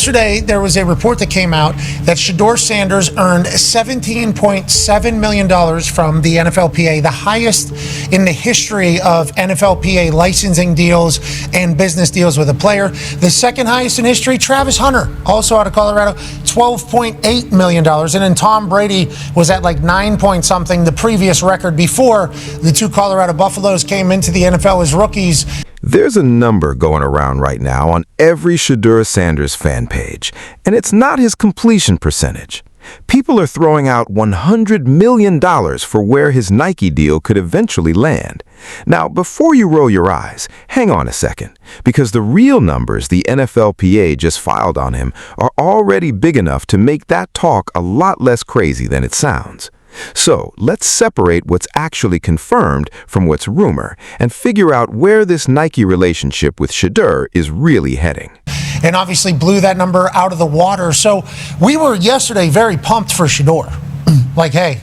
Yesterday, there was a report that came out that Shedeur Sanders earned $17.7 million from the NFLPA, the highest in the history of NFLPA licensing deals and business deals with a player. The second highest in history, Travis Hunter, also out of Colorado, $12.8 million. And then Tom Brady was at like 9 point something, the previous record before the two Colorado Buffaloes came into the NFL as rookies. There's a number going around right now on every Shedeur Sanders fan page, and it's not his completion percentage. People are throwing out $100 million for where his Nike deal could eventually land. Now, before you roll your eyes, hang on a second, because the real numbers the NFLPA just filed on him are already big enough to make that talk a lot less crazy than it sounds. So let's separate what's actually confirmed from what's rumor and figure out where this Nike relationship with Shedeur is really heading. And obviously blew that number out of the water. So we were yesterday very pumped for Shedeur. Like, hey,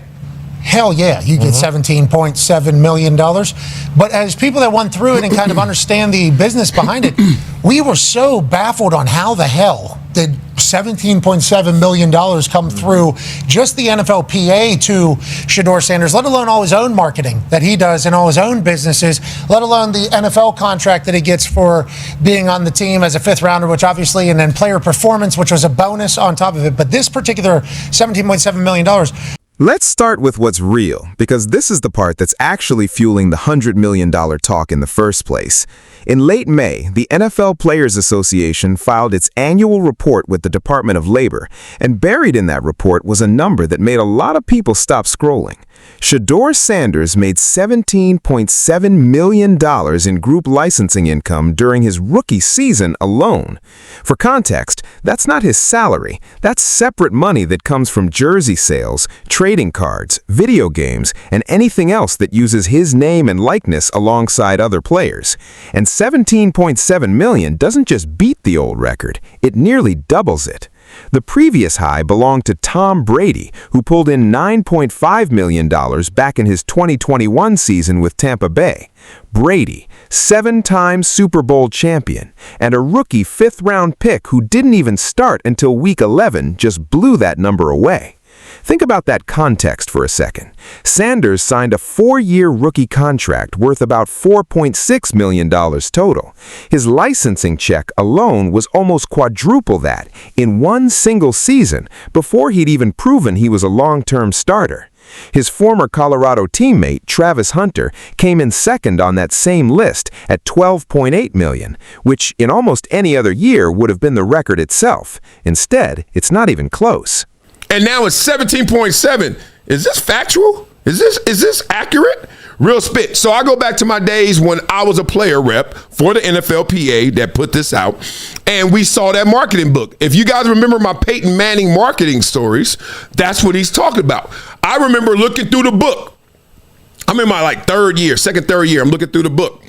hell yeah, you get $17.7 million. But as people that went through it and kind of understand the business behind it, we were so baffled on how the hell did $17.7 million come through just the NFLPA to Shedeur Sanders, let alone all his own marketing that he does and all his own businesses, let alone the NFL contract that he gets for being on the team as a fifth rounder, which obviously, and then player performance, which was a bonus on top of it. But this particular $17.7 million. Let's start with what's real, because this is the part that's actually fueling the $100 million talk in the first place. In late May, the NFL Players Association filed its annual report with the Department of Labor, and buried in that report was a number that made a lot of people stop scrolling. Shedeur Sanders made $17.7 million in group licensing income during his rookie season alone. For context, that's not his salary. That's separate money that comes from jersey sales, trading cards, video games, and anything else that uses his name and likeness alongside other players. And $17.7 million doesn't just beat the old record, it nearly doubles it. The previous high belonged to Tom Brady, who pulled in $9.5 million back in his 2021 season with Tampa Bay. Brady, 7-time Super Bowl champion, and a rookie fifth-round pick who didn't even start until Week 11, just blew that number away. Think about that context for a second. Sanders signed a 4-year rookie contract worth about $4.6 million total. His licensing check alone was almost quadruple that in one single season before he'd even proven he was a long-term starter. His former Colorado teammate, Travis Hunter, came in second on that same list at $12.8 million, which in almost any other year would have been the record itself. Instead, it's not even close. And now it's 17.7. Is this factual? Is this accurate? Real spit. So I go back to my days when I was a player rep for the NFLPA that put this out, and we saw that marketing book. If you guys remember my Peyton Manning marketing stories, that's what he's talking about. I remember looking through the book. I'm in my third year. I'm looking through the book.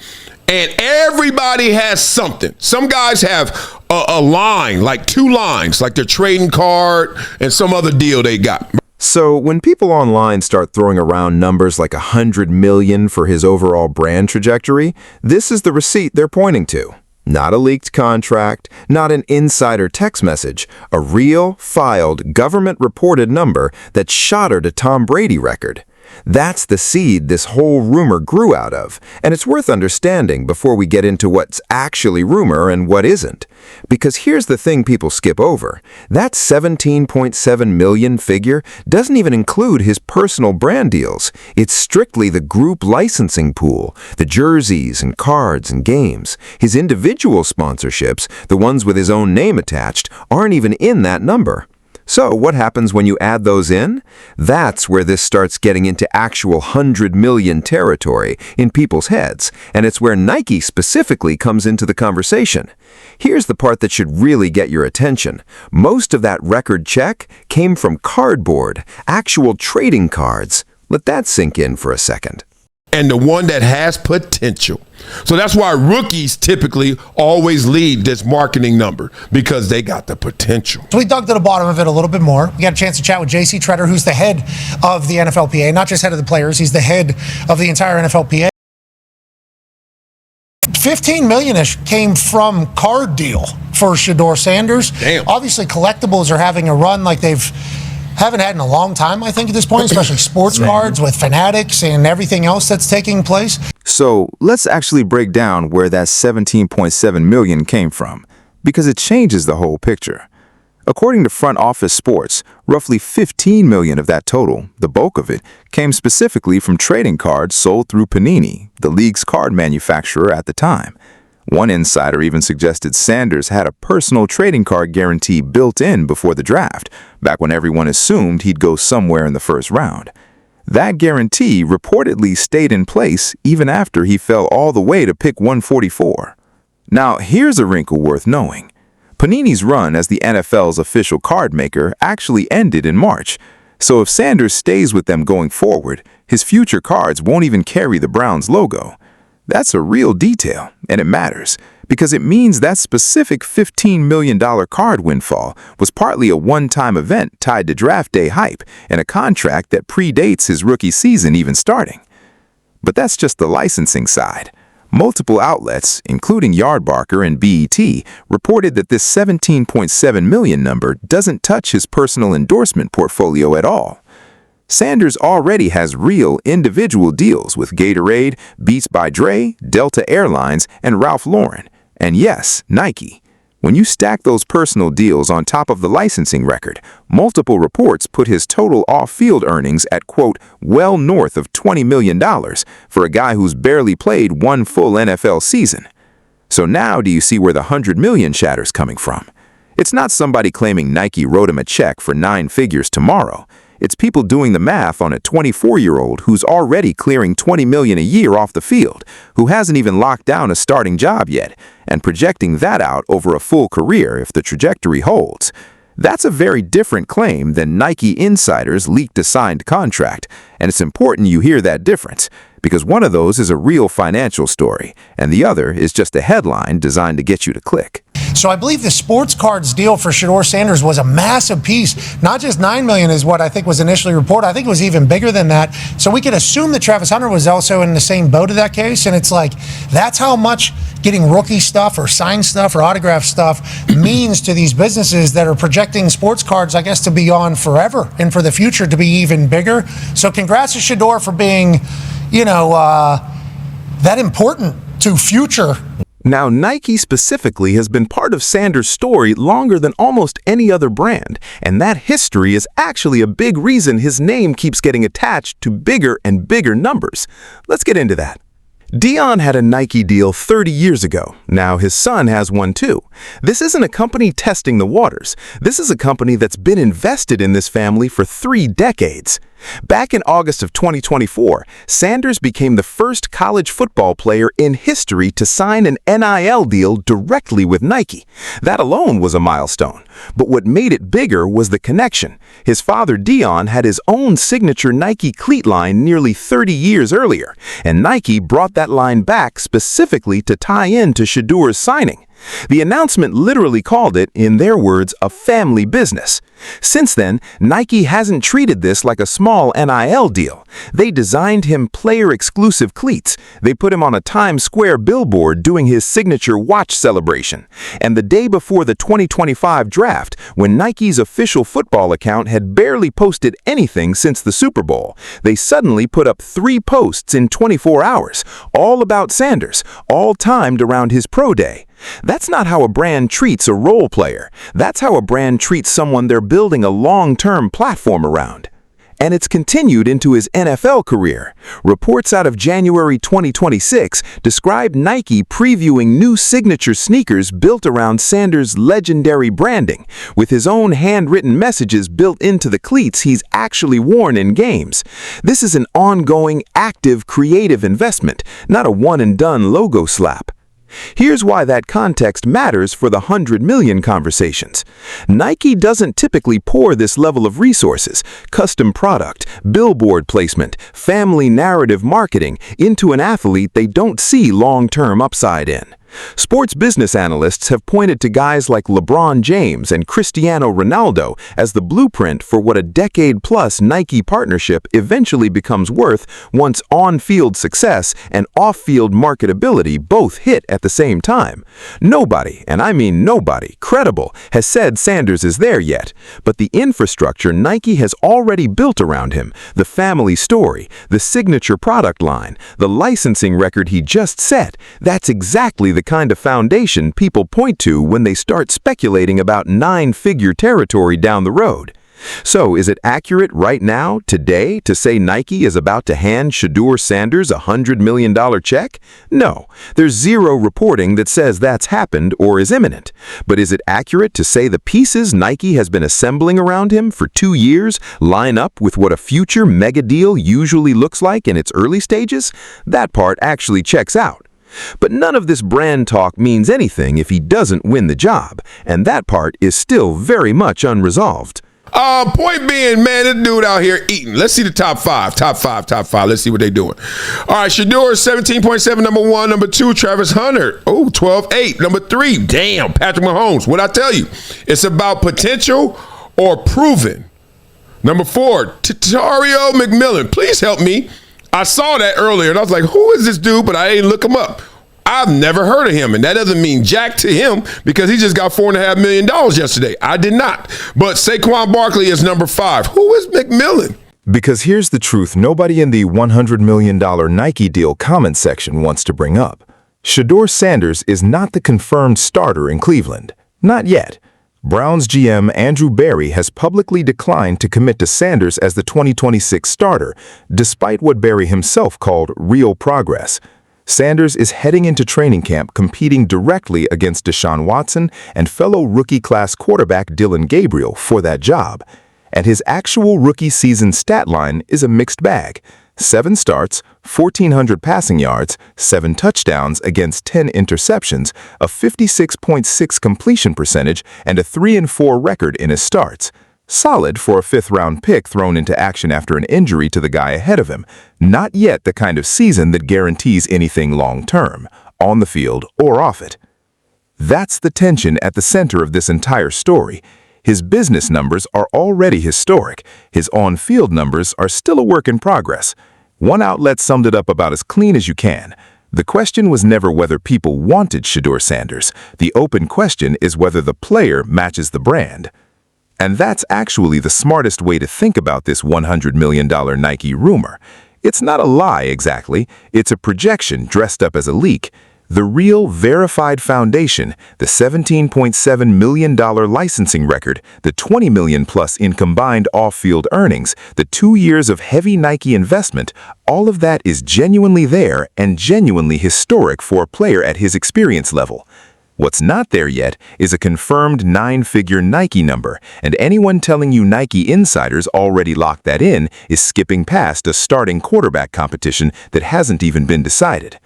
And everybody has something. Some guys have a line, like 2 lines, like their trading card and some other deal they got. So when people online start throwing around numbers like $100 million for his overall brand trajectory, this is the receipt they're pointing to. Not a leaked contract, not an insider text message, a real, filed, government-reported number that shattered a Tom Brady record. That's the seed this whole rumor grew out of, and it's worth understanding before we get into what's actually rumor and what isn't. Because here's the thing people skip over. That $17.7 million figure doesn't even include his personal brand deals. It's strictly the group licensing pool, the jerseys and cards and games. His individual sponsorships, the ones with his own name attached, aren't even in that number. So what happens when you add those in? That's where this starts getting into actual $100 million territory in people's heads, and it's where Nike specifically comes into the conversation. Here's the part that should really get your attention. Most of that record check came from cardboard, actual trading cards. Let that sink in for a second. And the one that has potential. So that's why rookies typically always lead this marketing number, because they got the potential. So we dug to the bottom of it a little bit more. We got a chance to chat with J.C. Treader, who's the head of the NFLPA, not just head of the players, he's the head of the entire NFLPA. $15 million-ish came from card deal for Shedeur Sanders. Damn. Obviously, collectibles are having a run like haven't had in a long time, I think, at this point, especially sports cards with Fanatics and everything else that's taking place. So let's actually break down where that $17.7 million came from, because it changes the whole picture. According to Front Office Sports, roughly $15 million of that total, the bulk of it, came specifically from trading cards sold through Panini, the league's card manufacturer at the time. One insider even suggested Sanders had a personal trading card guarantee built in before the draft, back when everyone assumed he'd go somewhere in the first round. That guarantee reportedly stayed in place even after he fell all the way to pick 144. Now, here's a wrinkle worth knowing. Panini's run as the NFL's official card maker actually ended in March, so if Sanders stays with them going forward, his future cards won't even carry the Browns logo. That's a real detail, and it matters, because it means that specific $15 million card windfall was partly a one-time event tied to draft day hype and a contract that predates his rookie season even starting. But that's just the licensing side. Multiple outlets, including Yardbarker and BET, reported that this $17.7 million number doesn't touch his personal endorsement portfolio at all. Sanders already has real individual deals with Gatorade, Beats by Dre, Delta Airlines, and Ralph Lauren. And yes, Nike. When you stack those personal deals on top of the licensing record, multiple reports put his total off-field earnings at, quote, well north of $20 million for a guy who's barely played one full NFL season. So now do you see where the $100 million chatter's coming from? It's not somebody claiming Nike wrote him a check for 9 figures tomorrow. It's people doing the math on a 24-year-old who's already clearing $20 million a year off the field, who hasn't even locked down a starting job yet, and projecting that out over a full career if the trajectory holds. That's a very different claim than Nike insiders leaked a signed contract, and it's important you hear that difference, because one of those is a real financial story, and the other is just a headline designed to get you to click. So I believe the sports cards deal for Shedeur Sanders was a massive piece. Not just $9 million is what I think was initially reported. I think it was even bigger than that. So we could assume that Travis Hunter was also in the same boat of that case. And it's like, that's how much getting rookie stuff or signed stuff or autograph stuff means to these businesses that are projecting sports cards, I guess, to be on forever and for the future to be even bigger. So congrats to Shedeur for being, that important to future. Now, Nike specifically has been part of Sanders' story longer than almost any other brand, and that history is actually a big reason his name keeps getting attached to bigger and bigger numbers. Let's get into that. Dion had a Nike deal 30 years ago. Now his son has one too. This isn't a company testing the waters. This is a company that's been invested in this family for 3 decades. Back in August of 2024, Sanders became the first college football player in history to sign an NIL deal directly with Nike. That alone was a milestone. But what made it bigger was the connection. His father, Dion, had his own signature Nike cleat line nearly 30 years earlier, and Nike brought that line back specifically to tie in to Shedeur's signing. The announcement literally called it, in their words, a family business. Since then, Nike hasn't treated this like a small NIL deal. They designed him player-exclusive cleats. They put him on a Times Square billboard doing his signature watch celebration. And the day before the 2025 draft, when Nike's official football account had barely posted anything since the Super Bowl, they suddenly put up 3 posts in 24 hours, all about Sanders, all timed around his pro day. That's not how a brand treats a role player. That's how a brand treats someone they're building a long-term platform around. And it's continued into his NFL career. Reports out of January 2026 describe Nike previewing new signature sneakers built around Sanders' legendary branding, with his own handwritten messages built into the cleats he's actually worn in games. This is an ongoing, active, creative investment, not a one-and-done logo slap. Here's why that context matters for the 100 million conversations. Nike doesn't typically pour this level of resources, custom product, billboard placement, family narrative marketing into an athlete they don't see long-term upside in. Sports business analysts have pointed to guys like LeBron James and Cristiano Ronaldo as the blueprint for what a decade-plus Nike partnership eventually becomes worth once on-field success and off-field marketability both hit at the same time. Nobody, and I mean nobody, credible, has said Sanders is there yet, but the infrastructure Nike has already built around him, the family story, the signature product line, the licensing record he just set, that's exactly the kind of foundation people point to when they start speculating about nine-figure territory down the road. So is it accurate right now, today, to say Nike is about to hand Shedeur Sanders a $100 million check? No, there's zero reporting that says that's happened or is imminent. But is it accurate to say the pieces Nike has been assembling around him for 2 years line up with what a future mega deal usually looks like in its early stages? That part actually checks out. But none of this brand talk means anything if he doesn't win the job, and that part is still very much unresolved. Point being, man, this dude out here eating. Let's see the top five. Let's see what they doing. All right, Shedeur, 17.7, number 1. Number 2, Travis Hunter. Oh, 12.8. Number 3, damn, Patrick Mahomes. What I tell you, it's about potential or proven. Number 4, Tario McMillan. Please help me. I saw that earlier, and I was like, who is this dude? But I didn't look him up. I've never heard of him, and that doesn't mean jack to him because he just got $4.5 million yesterday. I did not. But Saquon Barkley is number 5. Who is McMillan? Because here's the truth nobody in the $100 million Nike deal comment section wants to bring up. Shedeur Sanders is not the confirmed starter in Cleveland. Not yet. Browns GM Andrew Berry has publicly declined to commit to Sanders as the 2026 starter, despite what Berry himself called real progress. Sanders is heading into training camp competing directly against Deshaun Watson and fellow rookie class quarterback Dylan Gabriel for that job. And his actual rookie season stat line is a mixed bag. 7 starts, 1,400 passing yards, 7 touchdowns against 10 interceptions, a 56.6 completion percentage, and a 3-4 record in his starts. Solid for a 5th-round pick thrown into action after an injury to the guy ahead of him. Not yet the kind of season that guarantees anything long-term, on the field or off it. That's the tension at the center of this entire story. His business numbers are already historic. His on-field numbers are still a work in progress. One outlet summed it up about as clean as you can. The question was never whether people wanted Shedeur Sanders. The open question is whether the player matches the brand. And that's actually the smartest way to think about this $100 million Nike rumor. It's not a lie exactly, it's a projection dressed up as a leak. The real verified foundation, the $17.7 million licensing record, the $20 million plus in combined off-field earnings, the 2 years of heavy Nike investment, all of that is genuinely there and genuinely historic for a player at his experience level. What's not there yet is a confirmed 9-figure Nike number, and anyone telling you Nike insiders already locked that in is skipping past a starting quarterback competition that hasn't even been decided.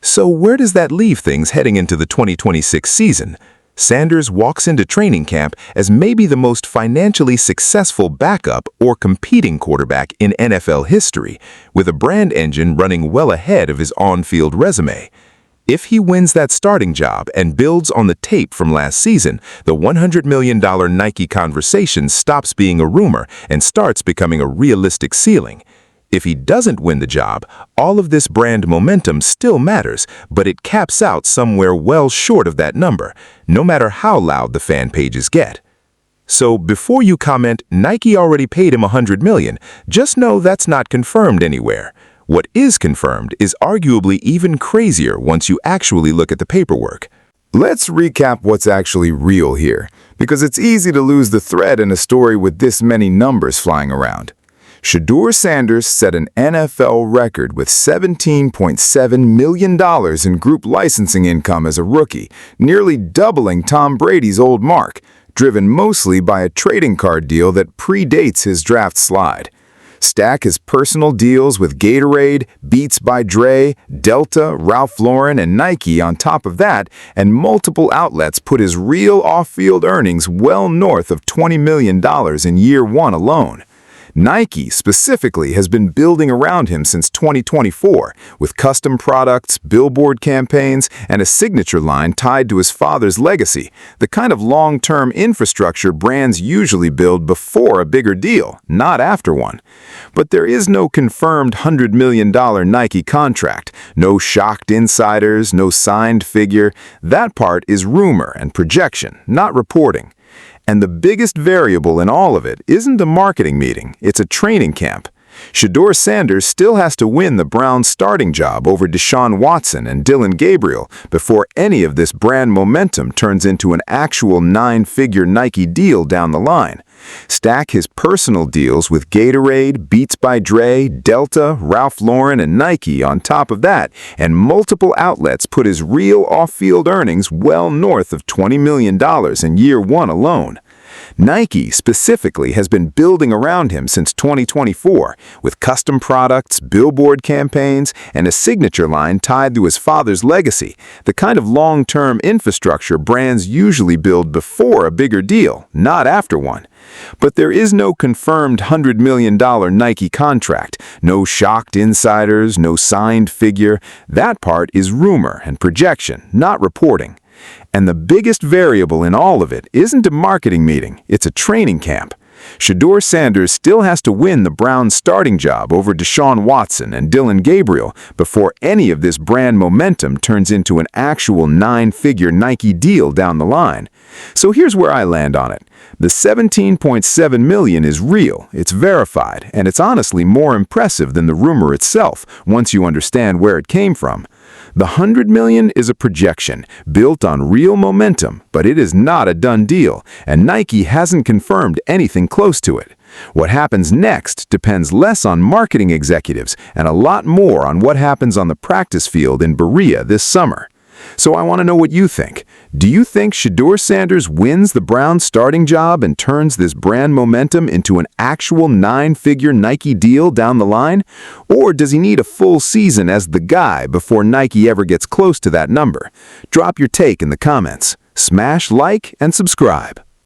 So where does that leave things heading into the 2026 season? Sanders walks into training camp as maybe the most financially successful backup or competing quarterback in NFL history, with a brand engine running well ahead of his on-field resume. If he wins that starting job and builds on the tape from last season, the $100 million Nike conversation stops being a rumor and starts becoming a realistic ceiling. If he doesn't win the job, all of this brand momentum still matters, but it caps out somewhere well short of that number, no matter how loud the fan pages get. So before you comment, Nike already paid him $100 million, just know that's not confirmed anywhere. What is confirmed is arguably even crazier once you actually look at the paperwork. Let's recap what's actually real here, because it's easy to lose the thread in a story with this many numbers flying around. Shedeur Sanders set an NFL record with $17.7 million in group licensing income as a rookie, nearly doubling Tom Brady's old mark, driven mostly by a trading card deal that predates his draft slide. Stack his personal deals with Gatorade, Beats by Dre, Delta, Ralph Lauren, and Nike on top of that, and multiple outlets put his real off-field earnings well north of $20 million in year 1 alone. Nike, specifically, has been building around him since 2024, with custom products, billboard campaigns, and a signature line tied to his father's legacy, the kind of long-term infrastructure brands usually build before a bigger deal, not after one. But there is no confirmed $100 million Nike contract, no shocked insiders, no signed figure. That part is rumor and projection, not reporting. And the biggest variable in all of it isn't a marketing meeting, it's a training camp. Shedeur Sanders still has to win the Browns' starting job over Deshaun Watson and Dylan Gabriel before any of this brand momentum turns into an actual 9-figure Nike deal down the line. Stack his personal deals with Gatorade, Beats by Dre, Delta, Ralph Lauren, and Nike on top of that, and multiple outlets put his real off-field earnings well north of $20 million in year one alone. Nike, specifically, has been building around him since 2024, with custom products, billboard campaigns, and a signature line tied to his father's legacy, the kind of long-term infrastructure brands usually build before a bigger deal, not after one. But there is no confirmed $100 million Nike contract, no shocked insiders, no signed figure. That part is rumor and projection, not reporting. And the biggest variable in all of it isn't a marketing meeting, it's a training camp. Shedeur Sanders still has to win the Browns' starting job over Deshaun Watson and Dylan Gabriel before any of this brand momentum turns into an actual 9-figure Nike deal down the line. So here's where I land on it. The $17.7 million is real, it's verified, and it's honestly more impressive than the rumor itself once you understand where it came from. The $100 million is a projection, built on real momentum, but it is not a done deal, and Nike hasn't confirmed anything close to it. What happens next depends less on marketing executives and a lot more on what happens on the practice field in Berea this summer. So I want to know what you think. Do you think Shedeur Sanders wins the Browns' starting job and turns this brand momentum into an actual 9-figure Nike deal down the line? Or does he need a full season as the guy before Nike ever gets close to that number? Drop your take in the comments. Smash like and subscribe.